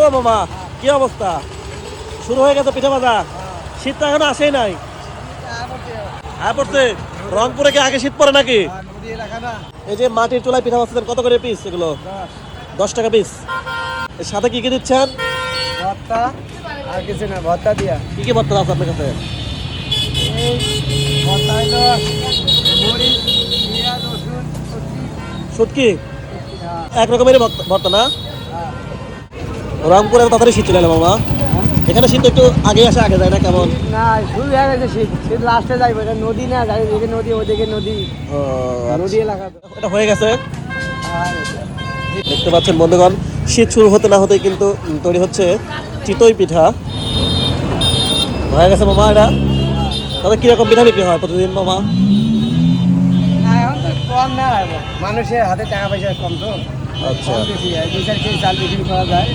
ও মামা, কি অবস্থা? শুরু হয়ে গেছে পিঠা ভাজা। শীত তো এখনো আসেই নাই। পড়ছে রংপুরে কি আগে শীত পড়ে নাকি? এই যে মাটির চুলায় পিঠা ভাজছেন, কত করে পিস এগুলো? 10 টাকা পিস। এর সাথে কি কি দিচ্ছেন? ভর্তা আর কিছু না, ভর্তা দিয়া। কি কি ভর্তা আছে আপনার কাছে? ভর্তা হইলো মরিচ, পেঁয়াজ, রসুন, শুটকি এক রকমেরই ভর্তা না? রংপুরে তাড়াতাড়ি শীত চলে এলো মামা। এখানে শীত একটু আগে আসে আগে যায় না কেমন? না, শুরু হয়ে গেছে শীত। শীত লাস্টে যাইবে, এটা নদী না, যাই এদিকে নদী ওদিকে নদী, ও, নদী এলাকা তো। এটা হয়ে গেছে। আর দেখতে পাচ্ছেন বন্ধুগণ, শীত শুরু হতে না হতেই কিন্তু তৈরি হচ্ছে চিতই পিঠা। হয়ে গেছে মামা এটা। তবে কিরকম পিঠা বিক্রি হয় প্রতিদিন মামা? না, এখন তো কম না, মানুষের হাতে টাকা পয়সা কম তো, আচ্ছা। কম বেশি হয়, 2-4 কেজি চাল বিক্রি করা যায়।